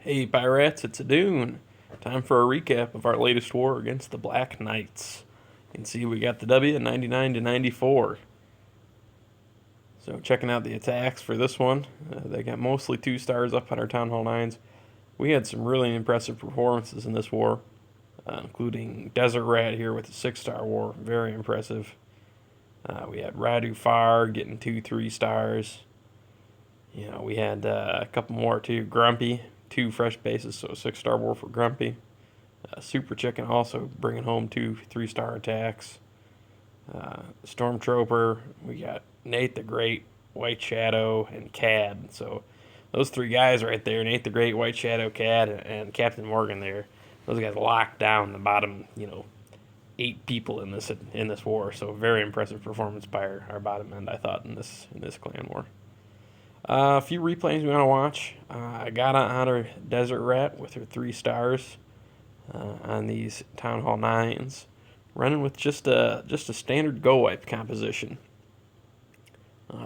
Hey pirates, it's a Dune. Time for a recap of our latest war against the Black Knights. You can see we got the W 99 to 94. So checking out the attacks for this one, they got mostly 2 stars up on our Town Hall 9s. We had some really impressive performances in this war, including Desert Rat here with a 6-star war, very impressive. We had Radu Far getting 2 3 stars. We had a couple more too. Grumpy, 2 fresh bases, so a 6-star war for Grumpy. Super Chicken also bringing home 2 3-star attacks. Stormtrooper, we got Nate the Great, White Shadow, and Cad. So those 3 guys right there, Nate the Great, White Shadow, Cad, and Captain Morgan there, those guys locked down the bottom, 8 people in this war. So very impressive performance by our bottom end, I thought, in this clan war. A few replays we want to watch. I got on her Desert Rat with her 3 stars on these Town Hall 9s, running with just a standard Go Wipe composition.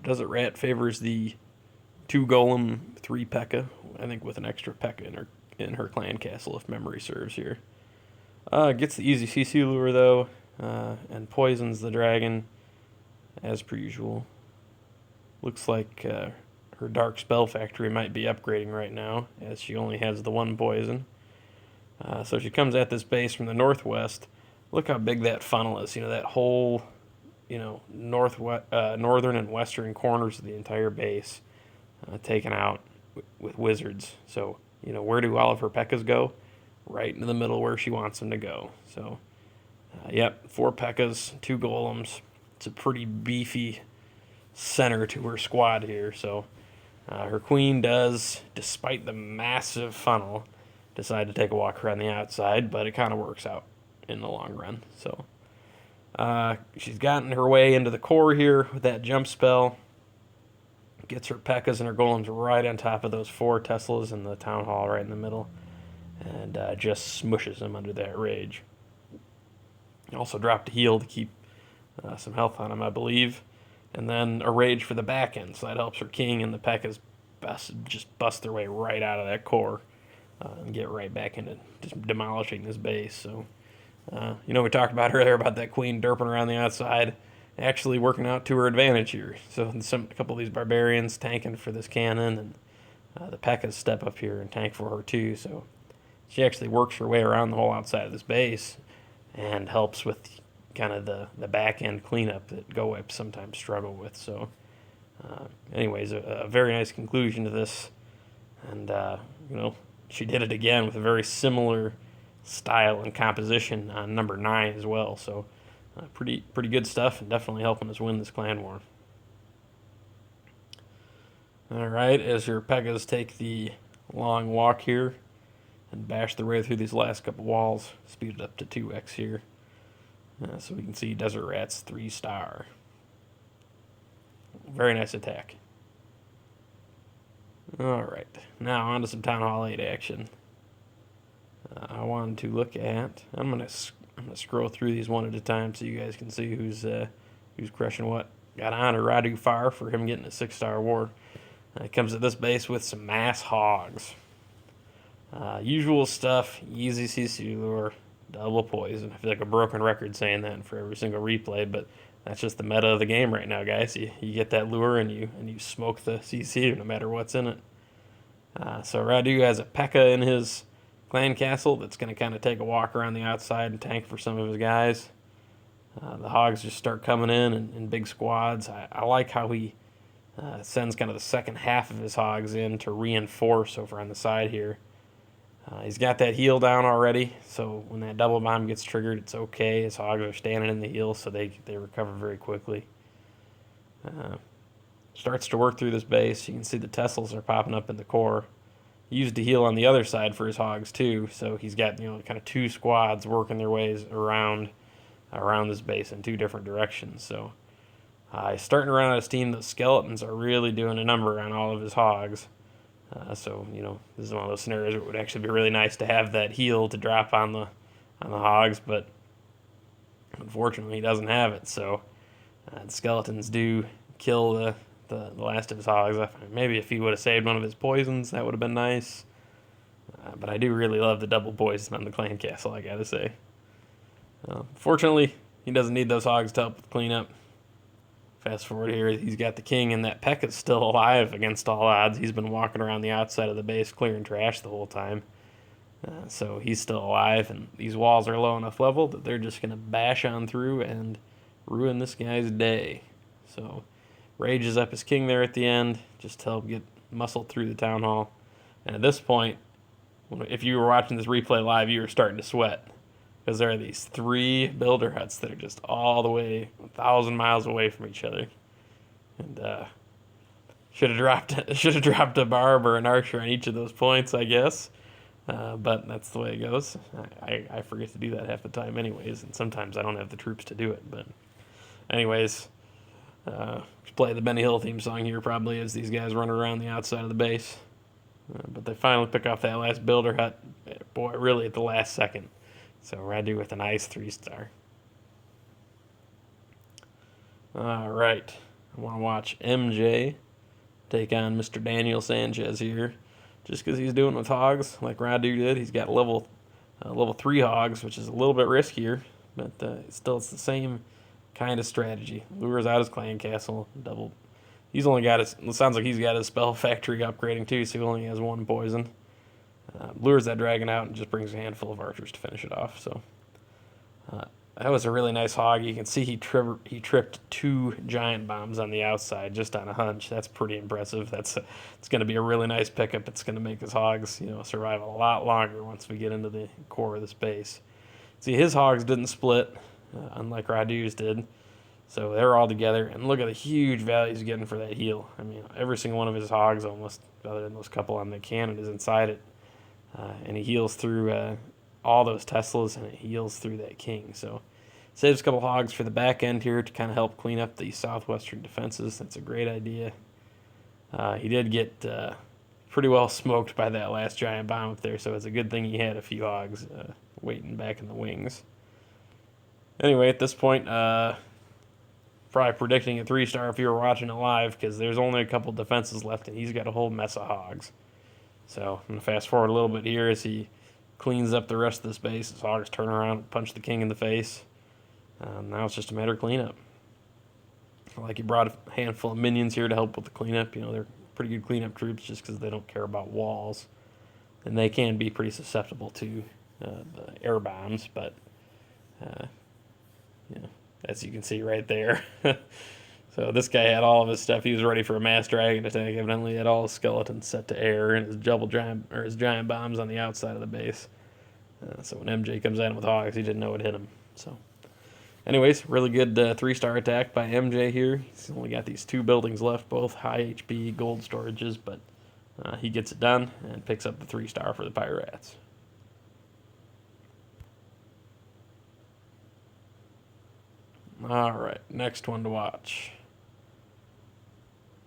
Desert Rat favors the 2 Golem, 3 P.E.K.K.A. I think with an extra P.E.K.K.A. in her clan castle if memory serves here. Gets the easy CC lure though, and poisons the dragon as per usual. Looks like her Dark Spell Factory might be upgrading right now, as she only has the 1 poison. So she comes at this base from the northwest. Look how big that funnel is. That whole, northern and western corners of the entire base taken out with wizards. So, where do all of her P.E.K.K.A.s go? Right into the middle where she wants them to go. So, yep, 4 P.E.K.K.A.s, 2 Golems. It's a pretty beefy center to her squad here. So, her queen does, despite the massive funnel, decide to take a walk around the outside, but it kind of works out in the long run. So she's gotten her way into the core here with that jump spell. Gets her P.E.K.K.A.s and her golems right on top of those 4 Teslas in the town hall right in the middle, and just smushes them under that rage. Also dropped a heal to keep some health on him, I believe. And then a rage for the back end, so that helps her king and the P.E.K.K.As just bust their way right out of that core and get right back into just demolishing this base. So, we talked about earlier about that queen derping around the outside, actually working out to her advantage here. So a couple of these barbarians tanking for this cannon, and the P.E.K.K.As step up here and tank for her too. So she actually works her way around the whole outside of this base and helps with kind of the back end cleanup that Go Wipes sometimes struggle with. So, anyways, a very nice conclusion to this, and she did it again with a very similar style and composition on number 9 as well. So, pretty good stuff, and definitely helping us win this clan war. All right, as your P.E.K.K.As take the long walk here and bash their way through these last couple walls, speed it up to 2x here. So we can see Desert Rat's 3-star. Very nice attack. Alright, now on to some Town Hall 8 action. I wanted to look at... I'm gonna scroll through these one at a time so you guys can see who's crushing what. Got Honor Radu Far for him getting a 6-star award. He comes at this base with some mass hogs. Usual stuff, easy CC lure, double poison. I feel like a broken record saying that for every single replay, but that's just the meta of the game right now, guys. You get that lure and you smoke the CC no matter what's in it. So Radu has a P.E.K.K.A. in his clan castle that's going to kind of take a walk around the outside and tank for some of his guys. The hogs just start coming in big squads. I like how he sends kind of the second half of his hogs in to reinforce over on the side here. He's got that heal down already, so when that double bomb gets triggered, it's okay. His hogs are standing in the heal, so they recover very quickly. Starts to work through this base. You can see the Teslas are popping up in the core. He used to heal on the other side for his hogs too, so he's got kind of 2 squads working their ways around this base in 2 different directions. So he's starting to run out of steam. Those skeletons are really doing a number on all of his hogs. So this is one of those scenarios where it would actually be really nice to have that heal to drop on the hogs, but unfortunately he doesn't have it. So the skeletons do kill the last of his hogs. Maybe if he would have saved one of his poisons, that would have been nice. But I do really love the double poison on the clan castle, I gotta say. Fortunately, he doesn't need those hogs to help with cleanup. Fast forward here, he's got the king, and that Pekka's still alive against all odds. He's been walking around the outside of the base clearing trash the whole time. So he's still alive, and these walls are low enough level that they're just going to bash on through and ruin this guy's day. So rages up his king there at the end, just to help get muscle through the town hall. And at this point, if you were watching this replay live, you were starting to sweat. Because there are these 3 builder huts that are just all the way 1,000 miles away from each other. And should have dropped a barb or an archer on each of those points, I guess. But that's the way it goes. I forget to do that half the time anyways, and sometimes I don't have the troops to do it. But anyways, let's play the Benny Hill theme song here probably as these guys run around the outside of the base. But they finally pick off that last builder hut, boy, really at the last second. So Radu with a nice 3-star. All right, I want to watch MJ take on Mr. Daniel Sanchez here. Just because he's doing it with hogs like Radu did. He's got level 3 hogs, which is a little bit riskier, but still it's the same kind of strategy. Lures out his clan castle, double. He's only got his. It sounds like he's got his spell factory upgrading too, so he only has 1 poison. Lures that dragon out and just brings a handful of archers to finish it off. So that was a really nice hog. You can see he tripped 2 giant bombs on the outside just on a hunch. That's pretty impressive. It's going to be a really nice pickup. It's going to make his hogs survive a lot longer once we get into the core of this base. See, his hogs didn't split, unlike Radu's did. So they're all together, and look at the huge value he's getting for that heal. I mean, every single one of his hogs, almost, other than those couple on the cannon, is inside it. And he heals through all those Teslas, and it heals through that king. So saves a couple hogs for the back end here to kind of help clean up the southwestern defenses. That's a great idea. He did get pretty well smoked by that last giant bomb up there, so it's a good thing he had a few hogs waiting back in the wings. Anyway, at this point, probably predicting a 3-star if you were watching it live, because there's only a couple defenses left, and he's got a whole mess of hogs. So I'm going to fast forward a little bit here as he cleans up the rest of this base. His hogs turn around and punch the king in the face. Now it's just a matter of cleanup. Like he brought a handful of minions here to help with the cleanup. They're pretty good cleanup troops just because they don't care about walls. And they can be pretty susceptible to the air bombs, but as you can see right there. So this guy had all of his stuff. He was ready for a mass dragon attack. Evidently, he had all his skeletons set to air and his giant bombs on the outside of the base. So when MJ comes at him with hogs, he didn't know it hit him. So, anyways, really good 3-star attack by MJ here. He's only got these 2 buildings left, both high HP gold storages, but he gets it done and picks up the 3-star for the Pirates. All right, next one to watch.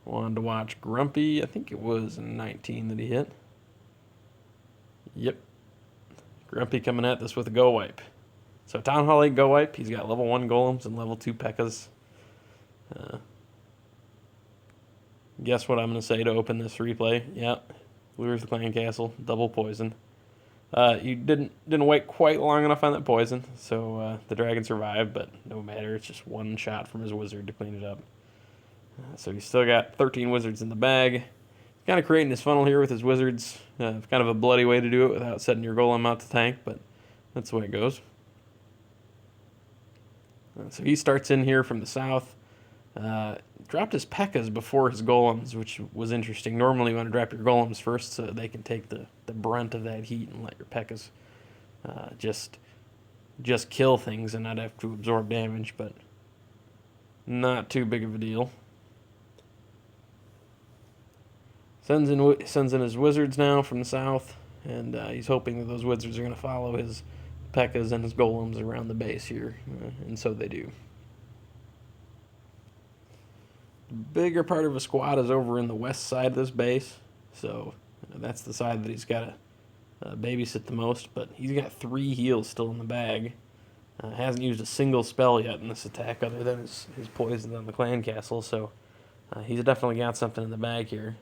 Wanted to watch Grumpy. I think it was 19 that he hit. Yep. Grumpy coming at this with a Go Wipe. So Town Hall 8 Go Wipe. He's got level 1 golems and level 2 Pekkas. Guess what I'm going to say to open this replay? Yep. Lures the clan castle. Double poison. You didn't wait quite long enough on that poison, so the dragon survived, but no matter. It's just 1 shot from his wizard to clean it up. So he's still got 13 wizards in the bag. Kind of creating his funnel here with his wizards. Kind of a bloody way to do it without setting your golem out to tank, but that's the way it goes. So he starts in here from the south. Dropped his Pekkas before his golems, which was interesting. Normally you want to drop your golems first so they can take the brunt of that heat and let your Pekkas just kill things and not have to absorb damage, but not too big of a deal. Sends in his wizards now from the south, and he's hoping that those wizards are going to follow his Pekkas and his golems around the base here, and so they do. The bigger part of his squad is over in the west side of this base, so that's the side that he's got to babysit the most, but he's got 3 heals still in the bag. Hasn't used a single spell yet in this attack other than his poison on the clan castle, so he's definitely got something in the bag here.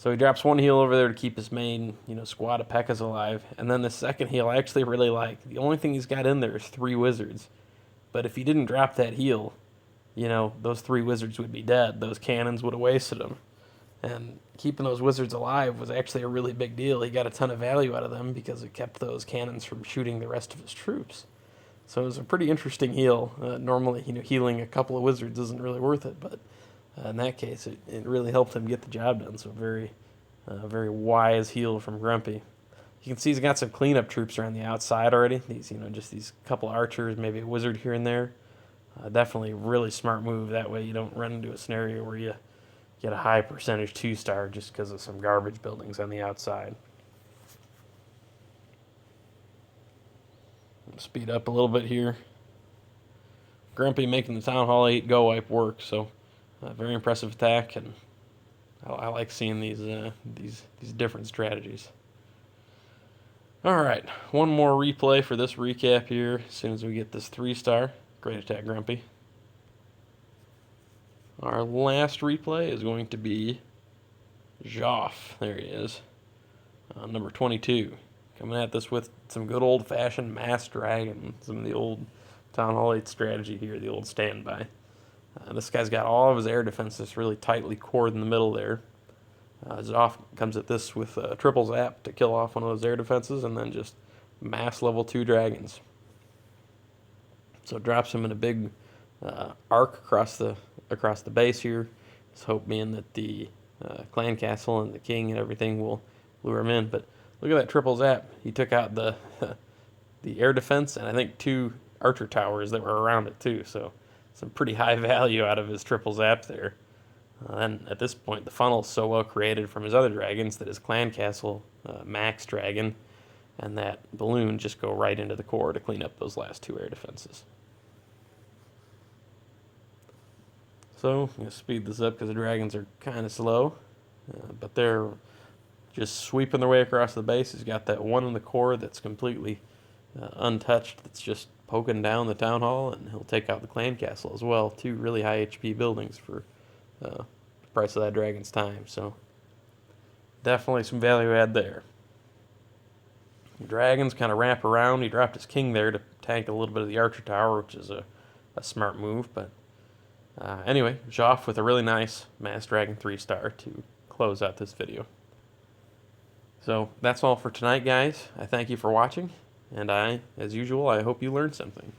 So he drops one heal over there to keep his main, squad of P.E.K.K.A.s alive. And then the second heal I actually really like. The only thing he's got in there is 3 wizards. But if he didn't drop that heal, those 3 wizards would be dead. Those cannons would have wasted them. And keeping those wizards alive was actually a really big deal. He got a ton of value out of them because it kept those cannons from shooting the rest of his troops. So it was a pretty interesting heal. Normally, healing a couple of wizards isn't really worth it, but in that case, it really helped him get the job done. So very wise heal from Grumpy. You can see he's got some cleanup troops around the outside already. These, just these couple archers, maybe a wizard here and there. Definitely a really smart move. That way you don't run into a scenario where you get a high percentage 2-star just because of some garbage buildings on the outside. Speed up a little bit here. Grumpy making the Town Hall 8 go wipe work, so very impressive attack, and I like seeing these different strategies. All right, one more replay for this recap here. As soon as we get this 3-star, great attack, Grumpy. Our last replay is going to be Joff. There he is, number 22. Coming at this with some good old-fashioned mass dragon, some of the old Town Hall 8 strategy here, the old standby. This guy's got all of his air defenses really tightly cored in the middle there. Zoff comes at this with a triple zap to kill off one of those air defenses, and then just mass level 2 dragons. So it drops him in a big arc across the base here. His hope being that the clan castle and the king and everything will lure him in, but look at that triple zap. He took out the the air defense and I think 2 archer towers that were around it too. So some pretty high value out of his triple zap there. And at this point, the funnel's so well created from his other dragons that his clan castle, max dragon, and that balloon just go right into the core to clean up those last 2 air defenses. So I'm going to speed this up because the dragons are kind of slow, but they're just sweeping their way across the base. He's got that one in the core that's completely untouched, that's just poking down the town hall, and he'll take out the clan castle as well. 2 really high HP buildings for the price of that dragon's time. So definitely some value add there. The dragons kind of wrap around. He dropped his king there to tank a little bit of the archer tower, which is a smart move. But anyway, Joff with a really nice Mass Dragon 3-star to close out this video. So that's all for tonight, guys. I thank you for watching, and as usual, I hope you learned something.